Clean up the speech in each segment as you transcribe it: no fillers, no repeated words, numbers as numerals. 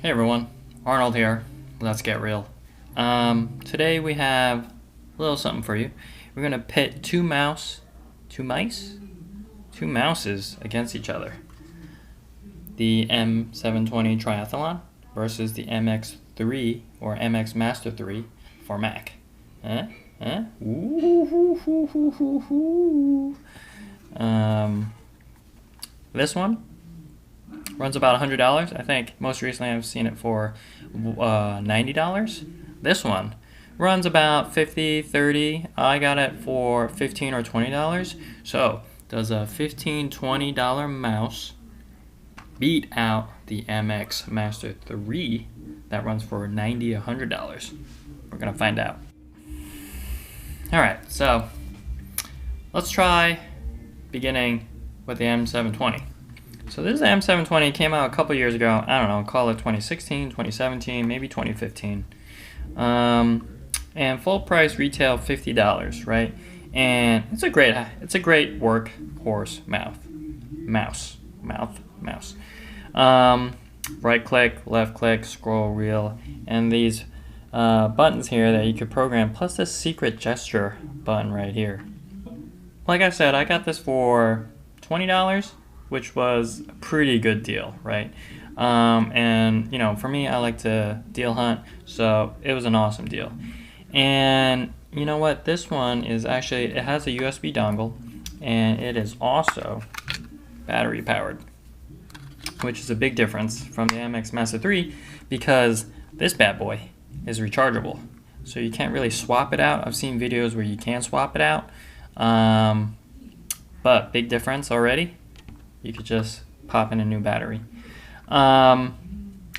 Hey everyone, Arnold here. Let's get real. Today we have a little something for you. We're gonna pit two mouses against each other. The M720 Triathlon versus the MX3 or MX Master 3 for Mac. This one runs about $100. I think most recently I've seen it for $90. This one runs about $50, $30. I got it for $15 or $20. So does a $15, $20 mouse beat out the MX Master 3 that runs for $90, $100? We're gonna find out. Alright, so let's try beginning with the M720. So this is the M720, came out a couple years ago. I don't know, call it 2016, 2017, maybe 2015. And full price retail $50, right? And it's a great workhorse mouse. Right click, left click, scroll wheel, and these buttons here that you could program, plus this secret gesture button right here. Like I said, I got this for $20, which was a pretty good deal, right? And you know, for me, I like to deal hunt, so it was an awesome deal. And you know what? This one is actually, it has a USB dongle, and it is also battery powered, which is a big difference from the MX Master 3 because this bad boy is rechargeable. So you can't really swap it out. I've seen videos where you can swap it out, but big difference already. You could just pop in a new battery. I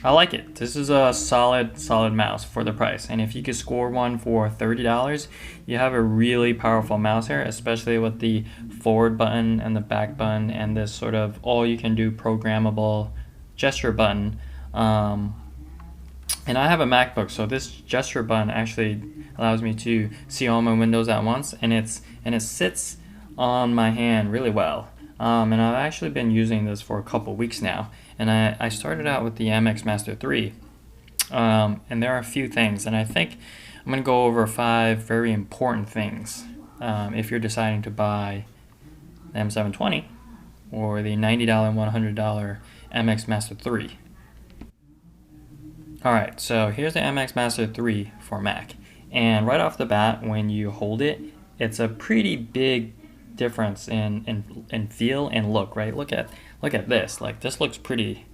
like it. This is a solid mouse for the price. And if you could score one for $30, you have a really powerful mouse here, especially with the forward button and the back button and this sort of all-you-can-do programmable gesture button. And I have a MacBook, so this gesture button actually allows me to see all my windows at once, and it sits on my hand really well. And I've actually been using this for a couple weeks now. And I started out with the MX Master 3. And there are a few things, and I think I'm going to go over 5 very important things if you're deciding to buy the M720 or the $90, $100 MX Master 3. Alright, so here's the MX Master 3 for Mac. And right off the bat, when you hold it, it's a pretty big difference in feel and look, right? Look at this. Like, this looks pretty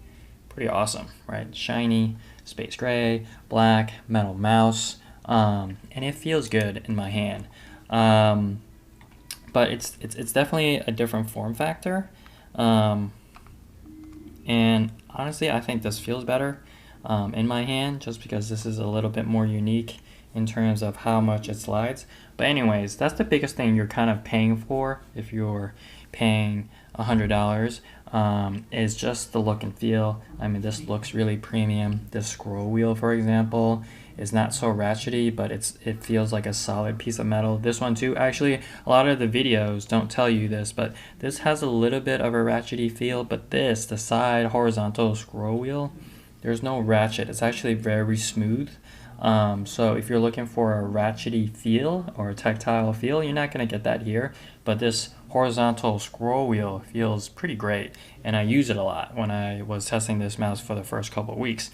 awesome, right? Shiny, space gray, black, metal mouse, and it feels good in my hand. But it's definitely a different form factor, and honestly, I think this feels better in my hand just because this is a little bit more unique in terms of how much it slides. But anyways, that's the biggest thing you're kind of paying for if you're paying $100, is just the look and feel. I mean, this looks really premium. This scroll wheel, for example, is not so ratchety, but it feels like a solid piece of metal. This one too, actually, a lot of the videos don't tell you this, but this has a little bit of a ratchety feel, but the side horizontal scroll wheel, there's no ratchet. It's actually very smooth. So if you're looking for a ratchety feel or a tactile feel, you're not going to get that here. But this horizontal scroll wheel feels pretty great, and I use it a lot when I was testing this mouse for the first couple of weeks.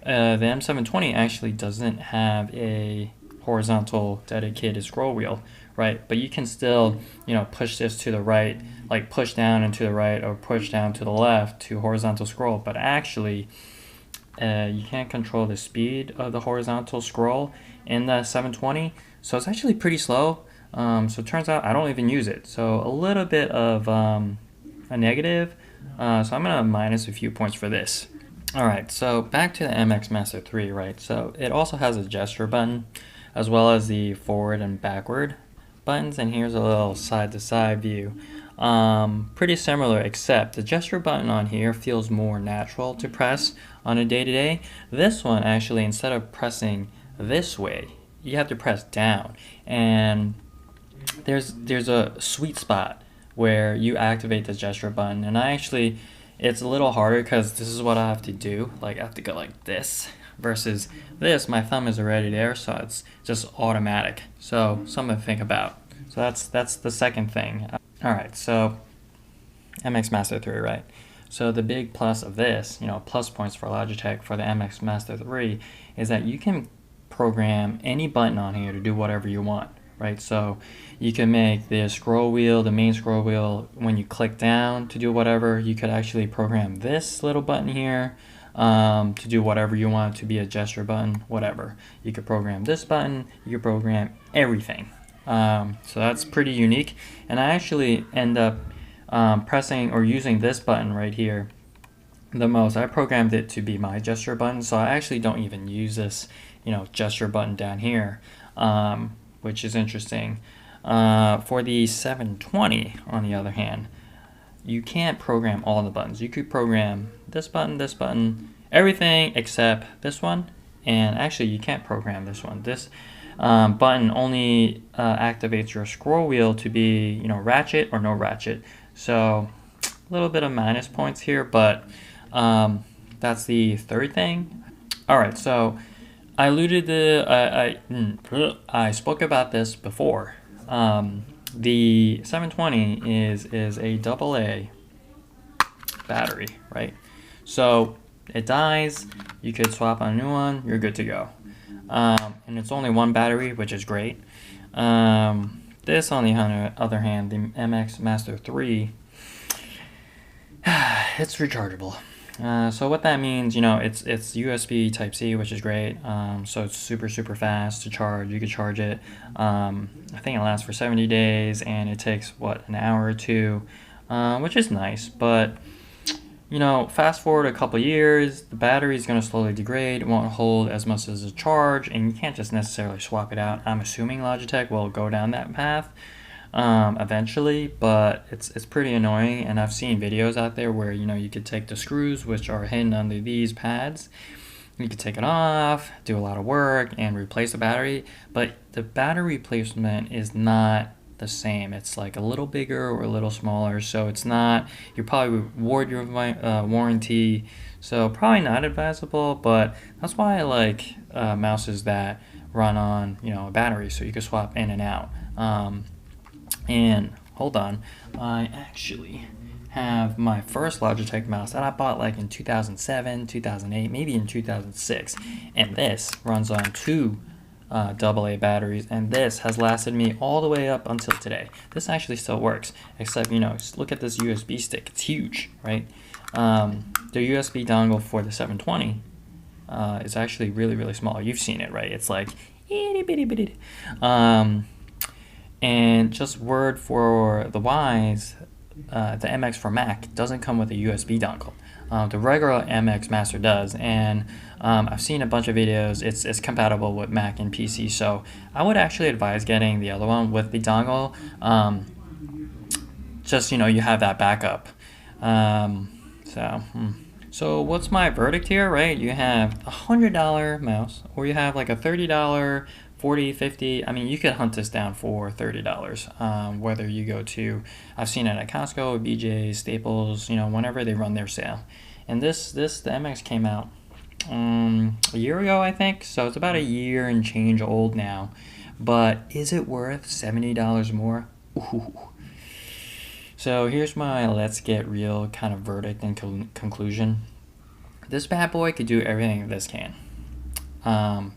The M720 actually doesn't have a horizontal dedicated scroll wheel, right? But you can still, you know, push this to the right, like push down and to the right or push down to the left to horizontal scroll. But actually, you can't control the speed of the horizontal scroll in the 720, so it's actually pretty slow. So it turns out I don't even use it, so a little bit of a negative. So I'm gonna minus a few points for this. Alright, so back to the MX Master 3, right? So it also has a gesture button as well as the forward and backward buttons, and here's a little side-to-side view. Pretty similar, except the gesture button on here feels more natural to press on a day-to-day. This one, actually, instead of pressing this way, you have to press down, and there's a sweet spot where you activate the gesture button. And I actually it's a little harder because this is what I have to do. Like I have to go like this versus this. My thumb is already there, so it's just automatic. So something to think about. So that's the second thing. All right, so MX Master 3, right? So the big plus of this, plus points for Logitech for the MX Master 3 is that you can program any button on here to do whatever you want, right? So you can make the scroll wheel, the main scroll wheel, when you click down to do whatever, you could actually program this little button here to do whatever you want, to be a gesture button, whatever. You could program this button, you could program everything. So that's pretty unique. And I actually end up pressing or using this button right here the most. I programmed it to be my gesture button, so I actually don't even use this, gesture button down here, which is interesting. For the 720, on the other hand, you can't program all the buttons. You could program this button, everything except this one, and actually you can't program this one. This button only activates your scroll wheel to be, ratchet or no ratchet. So a little bit of minus points here, but that's the third thing. All right, so I alluded to, I spoke about this before. The 720 is a AA battery, right? So it dies, you could swap on a new one, you're good to go. And it's only one battery, which is great. This, on the other hand, the MX Master 3, it's rechargeable. So what that means, it's USB Type-C, which is great. So it's super fast to charge. You could charge it. I think it lasts for 70 days, and it takes, an hour or two, which is nice. But, fast forward a couple years, the battery is going to slowly degrade. It won't hold as much as a charge, and you can't just necessarily swap it out. I'm assuming Logitech will go down that path eventually, but it's pretty annoying. And I've seen videos out there where you could take the screws, which are hidden under these pads, you could take it off, do a lot of work, and replace the battery. But the battery replacement is not the same. It's like a little bigger or a little smaller, so it's not, you probably reward your warranty, so probably not advisable. But that's why I like mouses that run on a battery, so you can swap in and out. And hold on, I actually have my first Logitech mouse that I bought like in 2007, 2008, maybe in 2006, and this runs on two AA batteries, and this has lasted me all the way up until today. This actually still works, except look at this USB stick. It's huge, right? The USB dongle for the 720 is actually really small. You've seen it, right? It's like itty bitty. And just word for the wise, the MX for Mac doesn't come with a USB dongle. The regular MX Master does, and I've seen a bunch of videos. It's compatible with Mac and PC, so I would actually advise getting the other one with the dongle. Just you have that backup. So what's my verdict here, right? You have a $100 mouse, or you have like a $30, 40, 50. I mean, you could hunt this down for $30. Whether you go to, I've seen it at Costco, BJ's, Staples, whenever they run their sale. And the MX came out a year ago, I think. So it's about a year and change old now. But is it worth $70 more? Ooh. So here's my let's get real kind of verdict and conclusion. This bad boy could do everything this can.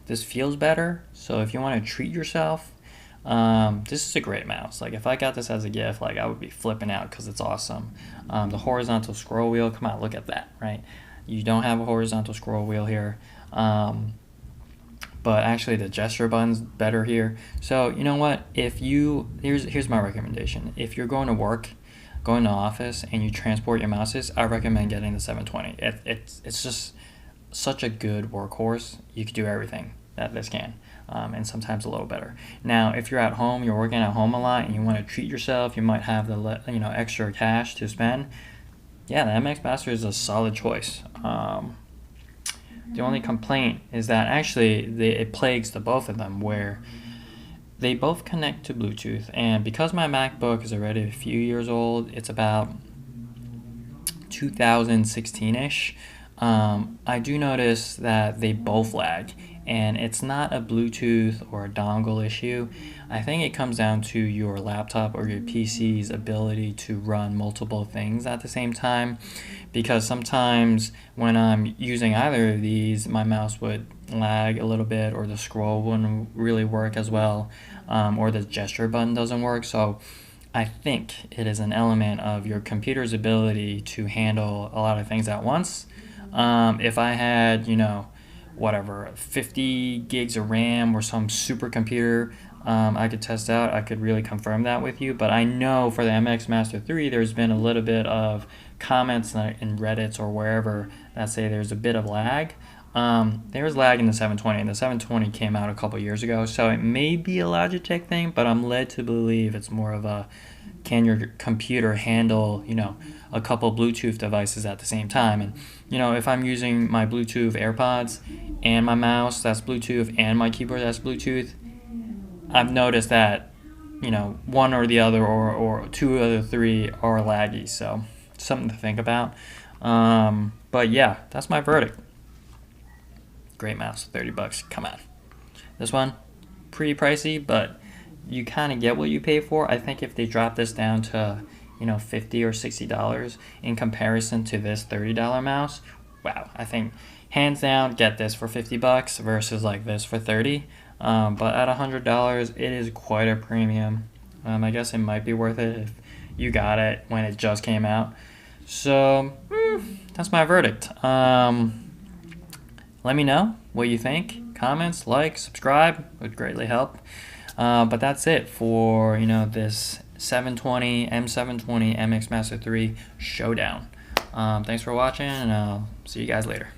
This feels better, so if you want to treat yourself, this is a great mouse. Like if I got this as a gift, like I would be flipping out because it's awesome. The horizontal scroll wheel, come on, look at that, right? You don't have a horizontal scroll wheel here, but actually the gesture button's better here. So you know what? Here's my recommendation. If you're going to work, going to office, and you transport your mouses, I recommend getting the 720. It's just such a good workhorse. You could do everything that this can, and sometimes a little better. Now, if you're at home, you're working at home a lot, and you want to treat yourself, you might have the extra cash to spend. Yeah, the MX Master is a solid choice. The only complaint is that actually it plagues the both of them, where they both connect to Bluetooth, and because my MacBook is already a few years old, it's about 2016-ish, I do notice that they both lag, and it's not a Bluetooth or a dongle issue. I think it comes down to your laptop or your PC's ability to run multiple things at the same time, because sometimes when I'm using either of these, my mouse would lag a little bit, or the scroll wouldn't really work as well, or the gesture button doesn't work. So I think it is an element of your computer's ability to handle a lot of things at once. If I had, 50 gigs of RAM or some supercomputer, I could test out, I could really confirm that with you. But I know for the MX Master 3, there's been a little bit of comments in Reddits or wherever that say there's a bit of lag. There was lag in the 720, and the 720 came out a couple years ago, so it may be a Logitech thing, but I'm led to believe it's more of a, can your computer handle, a couple Bluetooth devices at the same time? And, if I'm using my Bluetooth AirPods and my mouse that's Bluetooth and my keyboard that's Bluetooth, I've noticed that, one or the other or two of the three are laggy, so something to think about. But yeah, that's my verdict. Great mouse, $30, come on. This one, pretty pricey, but you kind of get what you pay for. I think if they drop this down to, $50 or $60 in comparison to this $30 mouse, wow, I think hands down, get this for $50 versus like this for $30. But at $100, it is quite a premium. I guess it might be worth it if you got it when it just came out. So that's my verdict. Let me know what you think. Comments, like, subscribe would greatly help. But that's it for this M720 MX Master 3 Showdown. Thanks for watching, and I'll see you guys later.